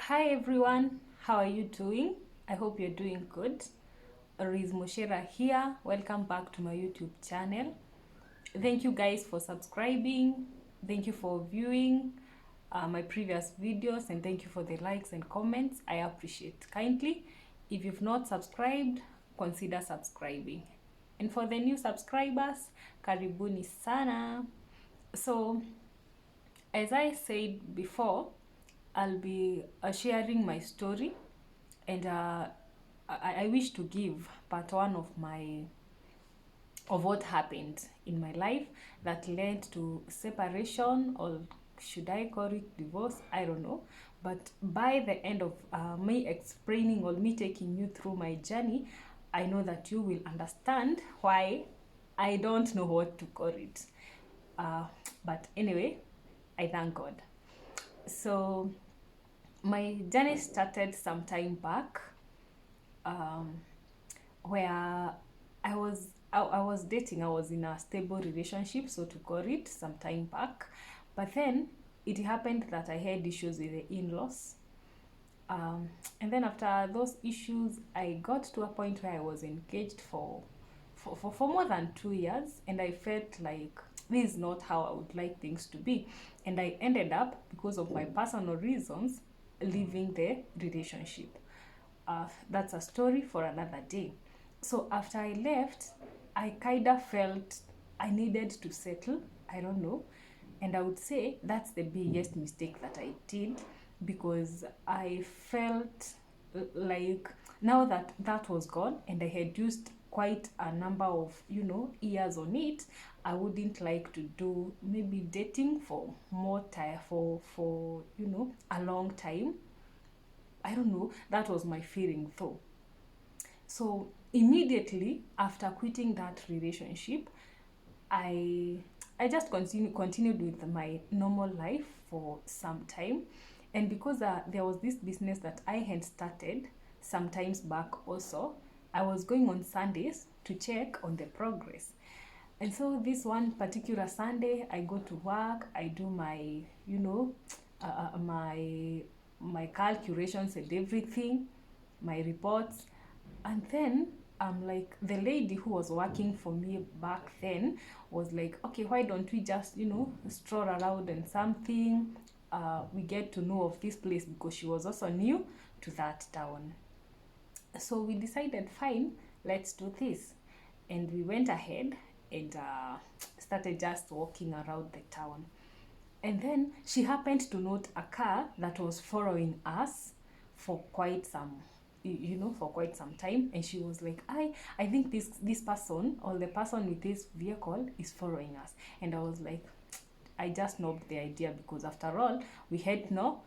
Hi everyone, how are you doing? I hope you're doing good. Riz Moshera here. Welcome back to my YouTube channel. Thank you guys for subscribing. Thank you for viewing my previous videos, and thank you for the likes and comments. I appreciate kindly. If you've not subscribed, consider subscribing. And for the new subscribers, karibuni sana. So, as I said before, I'll be sharing my story, and I wish to give part one of what happened in my life that led to separation, or should I call it divorce? I don't know. But by the end of me explaining or me taking you through my journey, I know that you will understand why I don't know what to call it. But anyway, I thank God. So my journey started some time back, um, where I was dating. I was in a stable relationship, so to call it, some time back. But then it happened that I had issues with the in-laws. And then after those issues, I got to a point where I was engaged for more than 2 years, and I felt like this is not how I would like things to be. And I ended up, because of my personal reasons, leaving the relationship. That's a story for another day. So after I left, I kind of felt I needed to settle. I don't know. And I would say that's the biggest mistake that I did, because I felt like now that that was gone and I had used quite a number of years on it, I wouldn't like to do maybe dating for more time, for a long time. I don't know, that was my feeling though. So immediately after quitting that relationship, I I just continued with my normal life for some time. And because there was this business that I had started sometimes back also, I was going on Sundays to check on the progress. And so this one particular Sunday, I go to work, I do my, my calculations and everything, my reports. And then like the lady who was working for me back then was like, okay, why don't we just stroll around and something, we get to know of this place, because she was also new to that town. So we decided, fine, let's do this. And we went ahead and started just walking around the town. And then she happened to note a car that was following us for quite some for quite some time. And she was like, I think this person, or the person with this vehicle, is following us. And I was like, I just snubbed the idea, because after all, we had no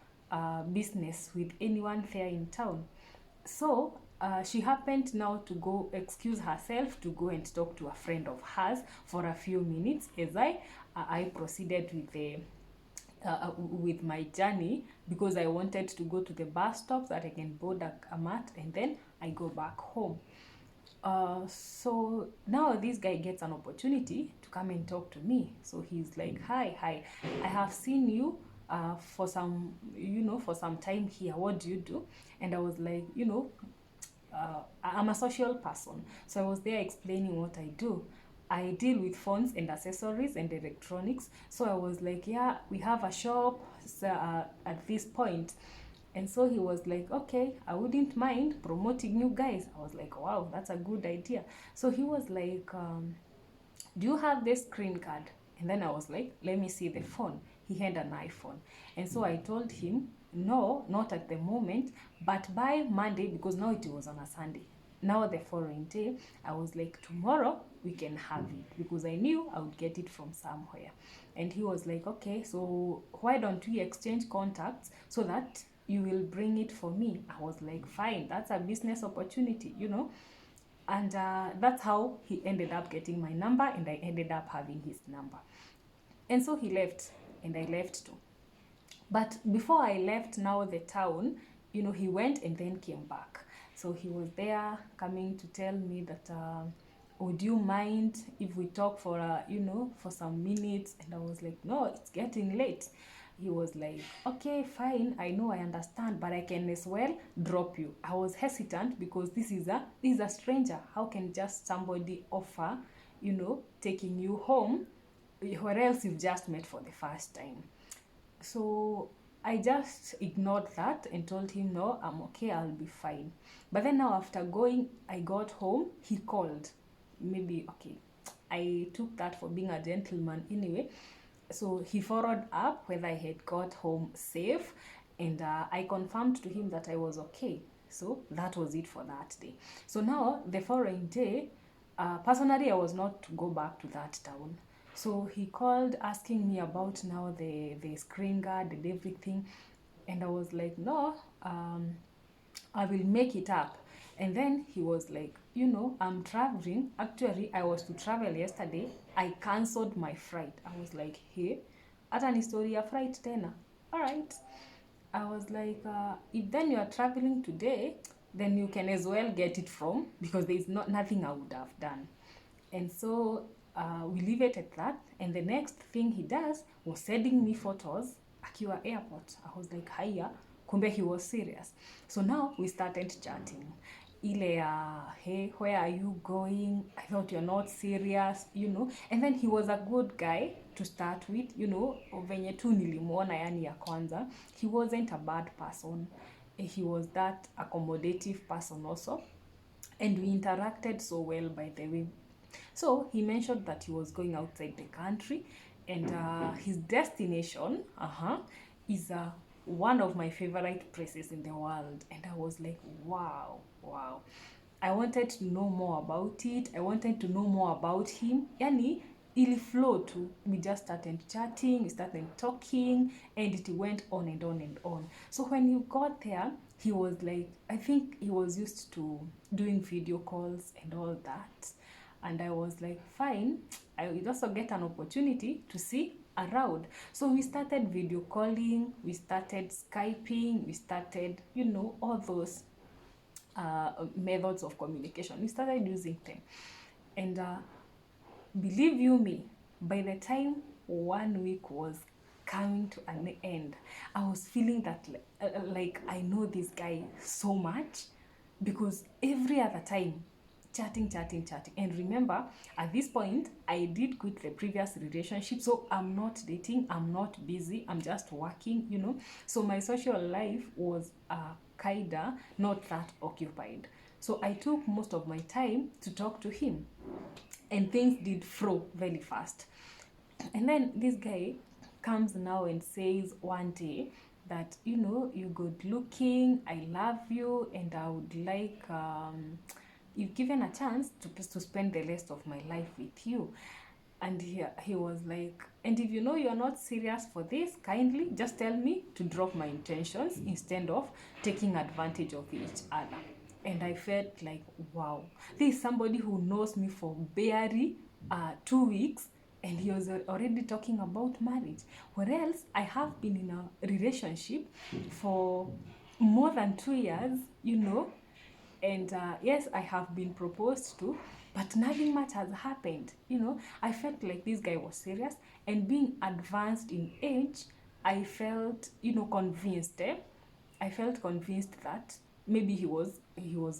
business with anyone there in town. So she happened now to go excuse herself to go and talk to a friend of hers for a few minutes, as I proceeded with my journey, because I wanted to go to the bus stop so that I can board a mat, and then I go back home. So now this guy gets an opportunity to come and talk to me. So he's like, hi, I have seen you for some time here. What do you do? And I was like, I'm a social person. So I was there explaining what I do. I deal with phones and accessories and electronics. So I was like, yeah, we have a shop at this point. And so he was like, okay, I wouldn't mind promoting you guys. I was like, wow, that's a good idea. So he was like, do you have this screen card? And then I was like, let me see the phone. He had an iPhone. And so I told him, no, not at the moment, but by Monday, because now it was on a Sunday. Now the following day, I was like, tomorrow we can have it, because I knew I would get it from somewhere. And he was like, okay, so why don't we exchange contacts so that you will bring it for me? I was like, fine, that's a business opportunity. And that's how he ended up getting my number, and I ended up having his number. And so he left, and I left too. But before I left now the town, he went and then came back. So he was there coming to tell me that, would you mind if we talk for for some minutes? And I was like, no, it's getting late. he was like, okay, fine, I know, I understand, but I can as well drop you. I was hesitant because this is a stranger. How can just somebody offer, taking you home, where else you've just met for the first time? So I just ignored that and told him, no, I'm okay, I'll be fine. But then now, after going, I got home, he called. Maybe, okay, I took that for being a gentleman anyway. So he followed up whether I had got home safe, and I confirmed to him that I was okay. So that was it for that day. So now, the following day, personally, I was not to go back to that town. So he called asking me about now the screen guard and everything. And I was like, no, I will make it up. And then he was like, I'm traveling. Actually, I was to travel yesterday. I cancelled my flight. I was like, hey, hata ni story ya flight tena. All right. I was like, if then you are traveling today, then you can as well get it from, because there is nothing I would have done. And so we leave it at that. And the next thing he does was sending me photos akiwa airport. I was like, haya, kumbe he was serious. So now we started chatting. Ile, hey, where are you going? I thought you're not serious. And then he was a good guy to start with. Venye tu nilimuona yani ya kwanza. He wasn't a bad person. He was that accommodative person also. And we interacted so well, by the way. So he mentioned that he was going outside the country, and his destination is one of my favorite places in the world. And I was like, wow, wow. I wanted to know more about it. I wanted to know more about him. Yani, ili flow too. We just started chatting, we started talking, and it went on and on and on. So when you got there, he was like, I think he was used to doing video calls and all that. And I was like, fine, I will also get an opportunity to see around. So we started video calling, we started Skyping, we started, all those methods of communication. We started using them. And believe you me, by the time 1 week was coming to an end, I was feeling that like I know this guy so much, because every other time, chatting. And remember, at this point, I did quit the previous relationship, so I'm not dating, I'm not busy, I'm just working. So my social life was kinda not that occupied. So I took most of my time to talk to him, and things did flow very fast. And then this guy comes now and says one day that, you're good looking, I love you, and I would like, if given a chance, to spend the rest of my life with you. And he was like, and if you know you're not serious for this, kindly just tell me to drop my intentions instead of taking advantage of each other. And I felt like, wow, this is somebody who knows me for barely 2 weeks, and he was already talking about marriage. Whereas I have been in a relationship for more than 2 years. And yes, I have been proposed to, but nothing much has happened. I felt like this guy was serious, and being advanced in age, I felt, convinced. I felt convinced that maybe he was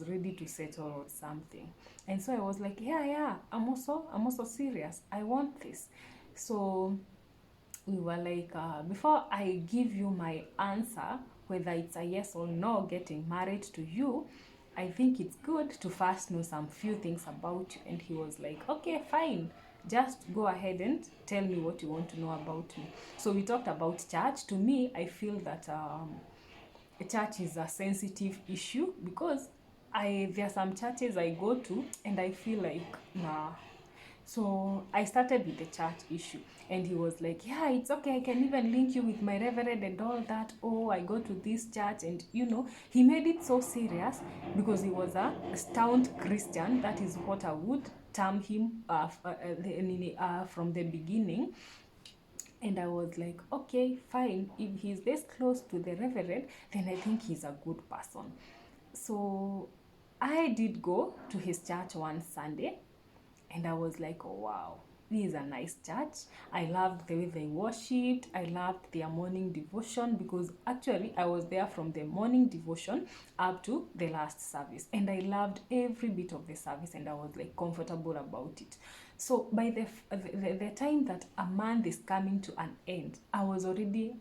ready to settle or something. And so I was like, yeah, I'm also serious. I want this. So we were like, before I give you my answer, whether it's a yes or no getting married to you, I think it's good to first know some few things about you. And he was like, okay, fine, just go ahead and tell me what you want to know about me. So we talked about church. To me, I feel that church is a sensitive issue, because there are some churches I go to and I feel like, nah. So I started with the church issue, and he was like, yeah, it's okay, I can even link you with my reverend and all that. Oh, I go to this church. And he made it so serious, because he was a staunch Christian. That is what I would term him from the beginning. And I was like, okay, fine, if he's this close to the reverend, then I think he's a good person. So I did go to his church one Sunday, and I was like, oh, wow, this is a nice church. I loved the way they worshipped. I loved their morning devotion, because actually I was there from the morning devotion up to the last service, and I loved every bit of the service, and I was like comfortable about it. So by the time that a month is coming to an end, I was already,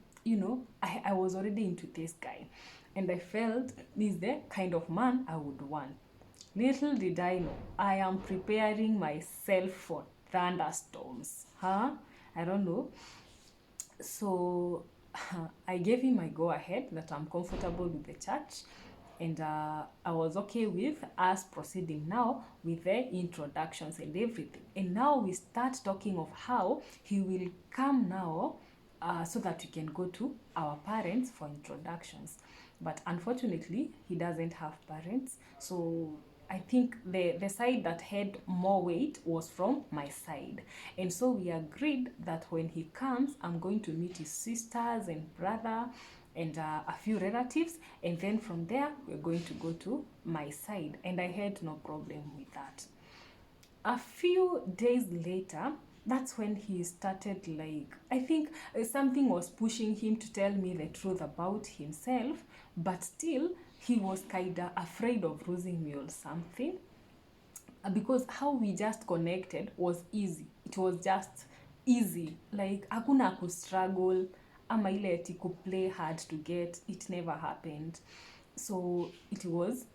I was already into this guy, and I felt this is the kind of man I would want. Little did I know, I am preparing myself for thunderstorms. Huh? I don't know. So I gave him my go ahead that I'm comfortable with the church, and I was okay with us proceeding now with the introductions and everything. And now we start talking of how he will come now, so that we can go to our parents for introductions. But unfortunately, he doesn't have parents. So I think the side that had more weight was from my side. And so we agreed that when he comes, I'm going to meet his sisters and brother and a few relatives. And then from there, we're going to go to my side. And I had no problem with that. A few days later, that's when he started, like, I think something was pushing him to tell me the truth about himself, but still he was kinda afraid of losing me or something. Because how we just connected was easy. It was just easy, like hakuna kustruggle ama ile eti play hard to get. It never happened. So it was,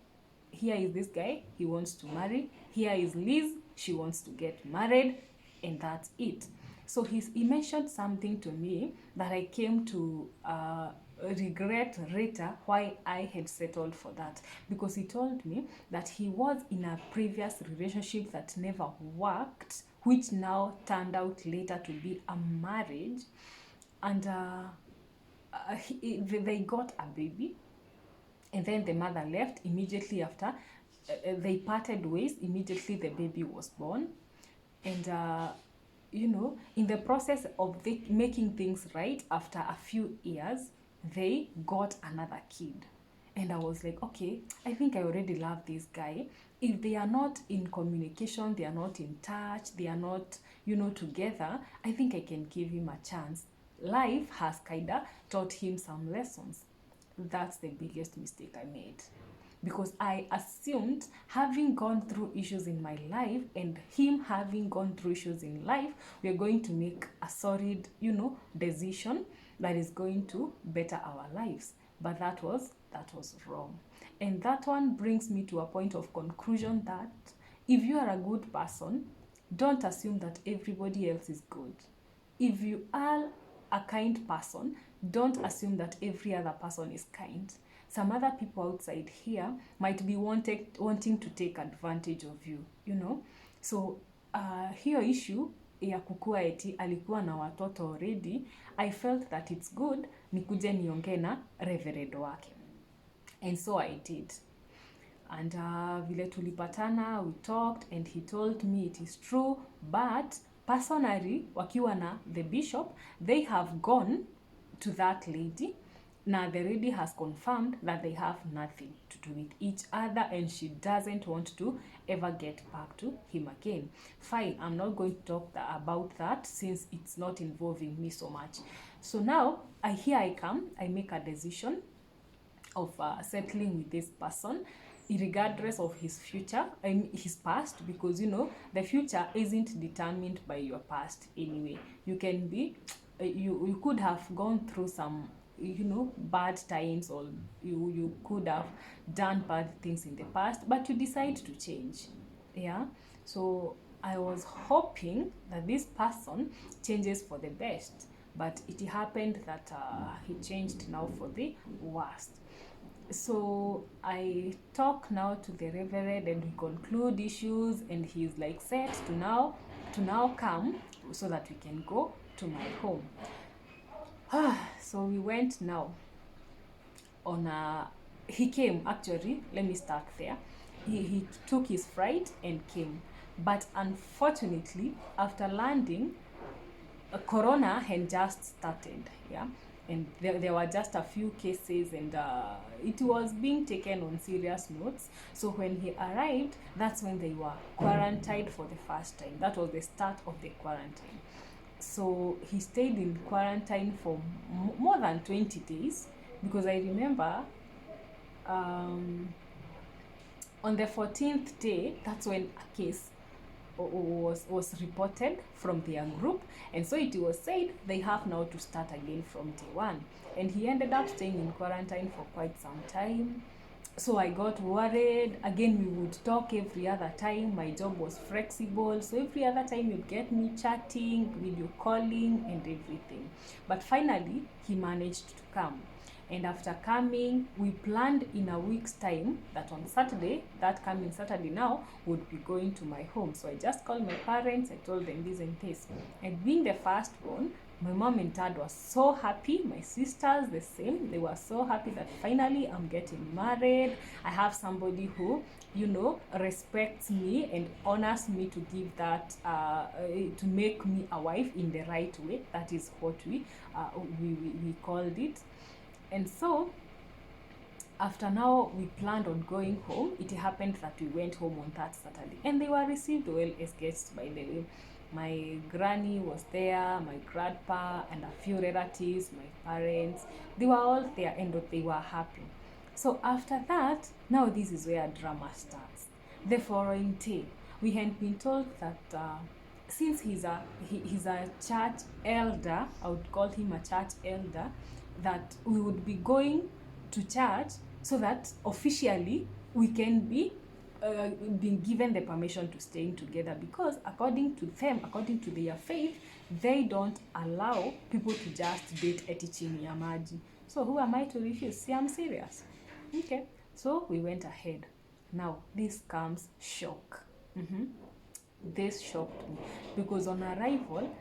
here is this guy, he wants to marry. Here is Liz, she wants to get married, and that's it. So he mentioned something to me that I came to regret later why I had settled for that, because he told me that he was in a previous relationship that never worked, which now turned out later to be a marriage, and they got a baby, and then the mother left immediately after. They parted ways immediately the baby was born, and in the process of making things right, after a few years, they got another kid. And I was like, okay, I think I already love this guy. If they are not in communication, they are not in touch, they are not, together, I think I can give him a chance. Life has kinda taught him some lessons. That's the biggest mistake I made, because I assumed, having gone through issues in my life and him having gone through issues in life, we are going to make a solid, decision that is going to better our lives. But that was wrong. And that one brings me to a point of conclusion that if you are a good person, don't assume that everybody else is good. If you are a kind person, don't assume that every other person is kind. Some other people outside here might be wanting to take advantage of you, So hiyo issue ya kukua eti alikuwa na watoto already, I felt that it's good nikuje niongee na reverend wake. And so I did. And vile tulipatana, we talked, and he told me it is true, but personally, wakiwa na the bishop, they have gone to that lady. Now the lady has confirmed that they have nothing to do with each other, and she doesn't want to ever get back to him again. Fine, I'm not going to talk about that since it's not involving me so much. So now, here I come, I make a decision of settling with this person, regardless of his future, his past, because the future isn't determined by your past anyway. You can be, you could have gone through some bad times, or you could have done bad things in the past, but you decide to change. Yeah. So I was hoping that this person changes for the best, but it happened that he changed now for the worst. So I talk now to the reverend, and we conclude issues, and he's like set to now come so that we can go to my home. So we went now on he came, actually, let me start there. He took his flight and came, but unfortunately, after landing, corona had just started. Yeah. and there were just a few cases, and it was being taken on serious notes. So when he arrived, that's when they were quarantined for the first time. That was the start of the quarantine. So he stayed in quarantine for more than 20 days, because I remember um, on the 14th day, that's when a case was reported from their group, and so it was said they have now to start again from day one. And he ended up staying in quarantine for quite some time. So I got worried. Again, we would talk every other time. My job was flexible, so every other time you'd get me chatting, video calling, and everything. But finally, he managed to come. And after coming, we planned in a week's time that on Saturday, that coming Saturday now, would be going to my home. So I just called my parents, I told them this and this. And being the firstborn, my mom and dad were so happy. My sisters, the same. They were so happy that finally I'm getting married. I have somebody who, respects me and honors me to give that, to make me a wife in the right way. That is what we called it. And so, after now we planned on going home, it happened that we went home on that Saturday. And they were received well as guests, by the way. My granny was there, my grandpa, and a few relatives, my parents. They were all there and they were happy. So after that, now this is where drama starts. The following day, we had been told that since he's a church elder, I would call him a church elder, that we would be going to church so that officially we can be being given the permission to staying together, because according to them, according to their faith, they don't allow people to just date eti chini ya maji. So who am I to refuse? See, I'm serious. Okay, so we went ahead. Now this comes shock. This shocked me, because on arrival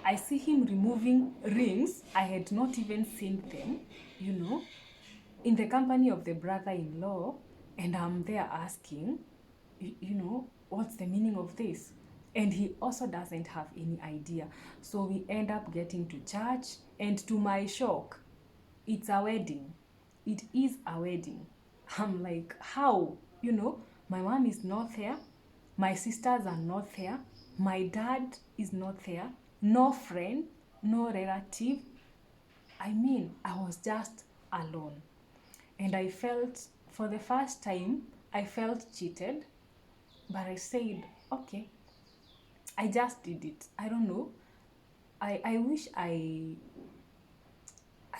I see him removing rings. I had not even seen them, in the company of the brother-in-law, and I'm there asking, what's the meaning of this? And he also doesn't have any idea. So we end up getting to church, and to my shock, it's a wedding. It is a wedding. I'm like, how? My mom is not there. My sisters are not there. My dad is not there. No friend, no relative. I mean, I was just alone. And I felt, for the first time, I felt cheated. But I said, okay, I just did it. I don't know. I wish I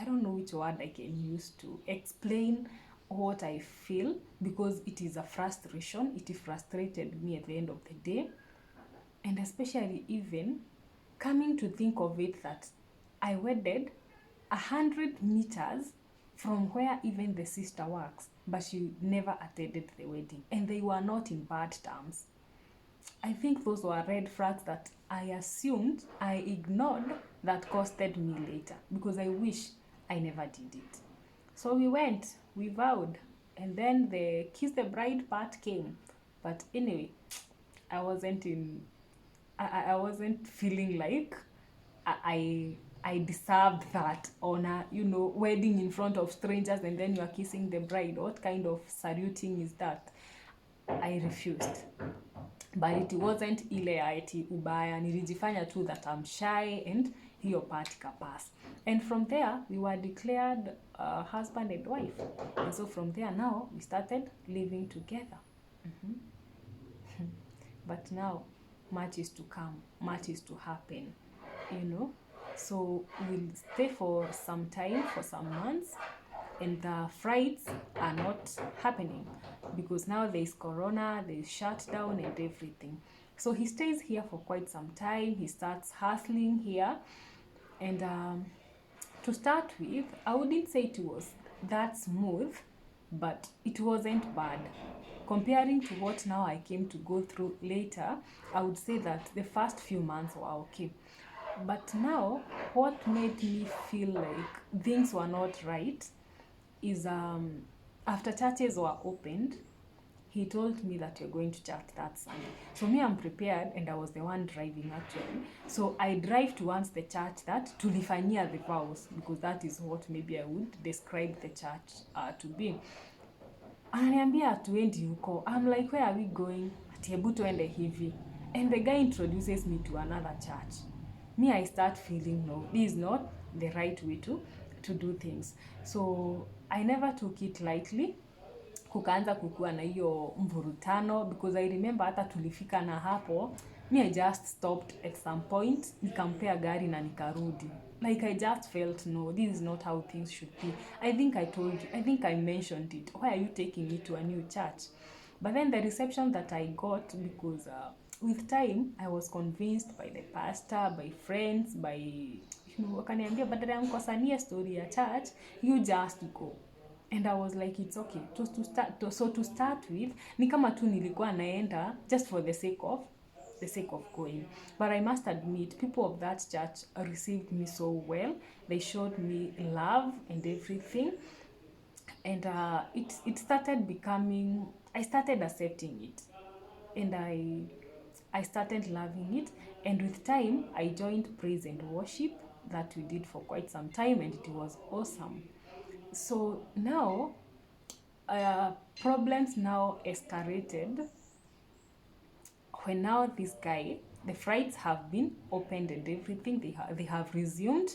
don't know which word I can use to explain what I feel, because it is a frustration. It frustrated me at the end of the day. And especially even coming to think of it, that I wedded 100 meters from where even the sister works, but she never attended the wedding, and they were not in bad terms. I think those were red flags that I assumed, I ignored, that costed me later, because I wish I never did it. So we went, we vowed, and then the kiss the bride part came. But anyway, I wasn't feeling like I deserved that honor, wedding in front of strangers and then you are kissing the bride. What kind of saluting is that? I refused. But it wasn't ile ya eti ubaya, nilijifanya tu that I'm shy, and hiyo part ikapass. And from there, we were declared husband and wife. And so from there now, we started living together. But now, much is to come, much is to happen, So we'll stay for some time, for some months, and the flights are not happening, because now there's corona, there's shutdown and everything. So he stays here for quite some time. He starts hustling here. And to start with, I wouldn't say it was that smooth, but it wasn't bad. Comparing to what now I came to go through later, I would say that the first few months were okay. But now, what made me feel like things were not right is after churches were opened, he told me that you're going to church that Sunday. So me, I'm prepared, and I was the one driving actually. So I drive towards the church that tulifanyia the vows, because that is what maybe I would describe the church to be. Ananiambia hatuendi huko. I'm like, where are we going? Ati hebu tuende hivi. And the guy introduces me to another church. Me, I start feeling, no, this is not the right way to do things. So I never took it lightly. Kukaanza kukua na hiyo mvurutano, because I remember hata tulifika na hapo, me, I just stopped at some point, nikampea gari na nikarudi. Like, I just felt, no, this is not how things should be. I think I told you, I think I mentioned it. Why are you taking me to a new church? But then the reception that I got, because with time, I was convinced by the pastor, by friends, by, wakaniambia, badala ya mkosanie story ya church, you just go. And I was like, it's okay. To start with, ni kama tu nilikuwa naenda just for the sake of going. But I must admit, people of that church received me so well. They showed me love and everything. And it started becoming, I started accepting it. And I started loving it. And with time, I joined praise and worship that we did for quite some time, and it was awesome. So now, problems now escalated when now this guy, the flights have been opened and everything, they have resumed.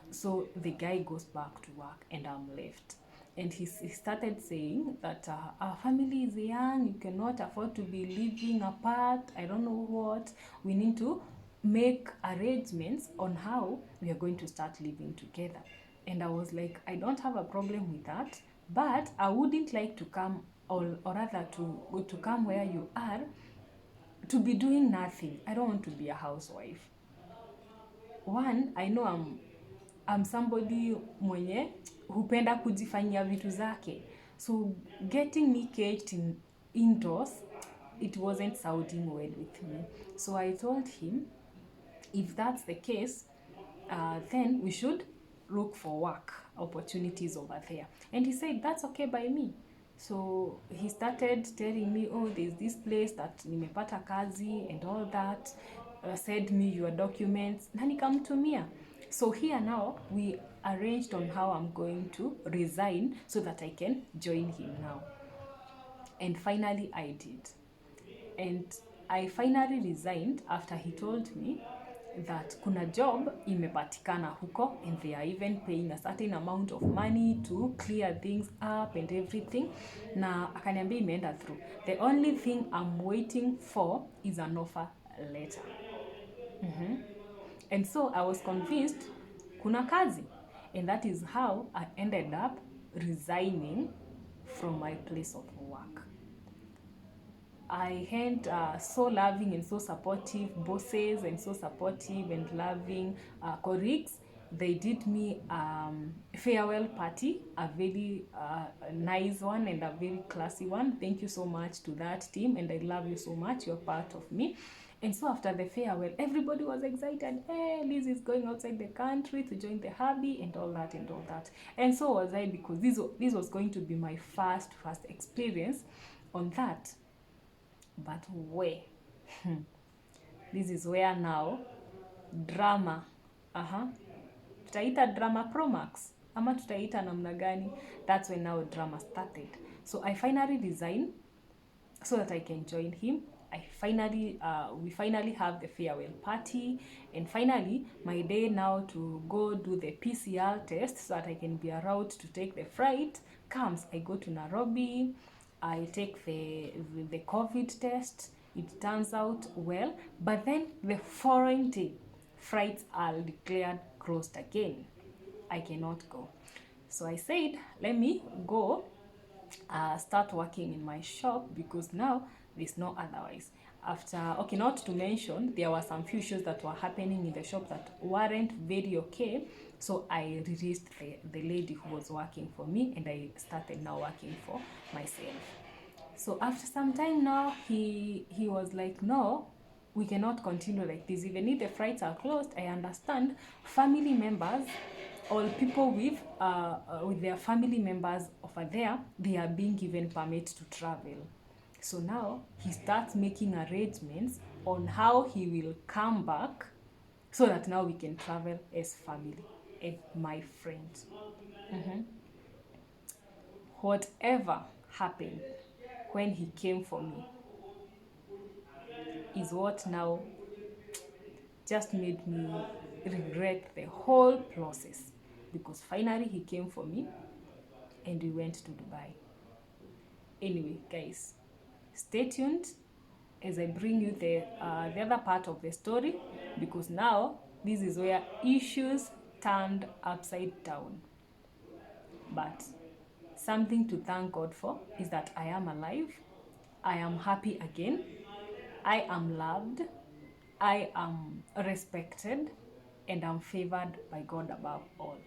So the guy goes back to work and I'm left. And he started saying that our family is young, you cannot afford to be living apart, I don't know what. We need to make arrangements on how we are going to start living together. And I was like, I don't have a problem with that, but I wouldn't like to come, or rather to come where you are, to be doing nothing. I don't want to be a housewife. One, I know I'm somebody mwenye hupenda kujifanyia vitu zake. So getting me caged indoors, it wasn't sounding well with me. So I told him, if that's the case, then we should look for work opportunities over there. And he said, that's okay by me. So he started telling me, oh, there's this place that nimepata kazi and all that. Send me your documents. Na nikamtumia. So here now, we arranged on how I'm going to resign so that I can join him now. And finally I did. And I finally resigned after he told me that kuna job imepatikana huko, and they are even paying a certain amount of money to clear things up and everything. Na akaniambia imeenda through. The only thing I'm waiting for is an offer letter. And so I was convinced kuna kazi. And that is how I ended up resigning from my place of work. I had so loving and so supportive bosses, and so supportive and loving colleagues. They did me a farewell party, a very nice one and a very classy one. Thank you so much to that team, and I love you so much. You're part of me. And so after the farewell, everybody was excited. Hey, Liz is going outside the country to join the hubby and all that and all that. And so was I, because this was going to be my first experience on that. But where? This is where now drama. Tutaita drama Pro Max. Ama tutaita namna gani? That's when now drama started. So I finally resigned so that I can join him. We finally have the farewell party, and finally my day now to go do the PCR test so that I can be around to take the flight comes. I go to Nairobi. I take the COVID test. It turns out well, but then the following day, flights are declared closed again. I cannot go. So I said, let me go start working in my shop, because now there's no otherwise. Okay, not to mention, there were some few issues that were happening in the shop that weren't very okay. So I released the lady who was working for me, and I started now working for myself. So after some time now, he was like, no, we cannot continue like this. Even if the flights are closed, I understand family members or people with their family members over there, they are being given permits to travel. So now he starts making arrangements on how he will come back so that now we can travel as family and my friend. Mhm. Whatever happened when he came for me is what now just made me regret the whole process, because finally he came for me and we went to Dubai. Anyway, guys, stay tuned as I bring you the other part of the story, because now this is where issues turned upside down. But something to thank God for is that I am alive, I am happy again, I am loved, I am respected, and I'm favored by God above all.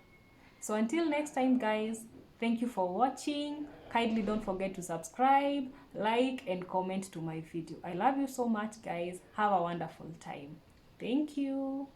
So until next time, guys, thank you for watching. Kindly don't forget to subscribe, like, and comment to my video. I love you so much, guys. Have a wonderful time. Thank you.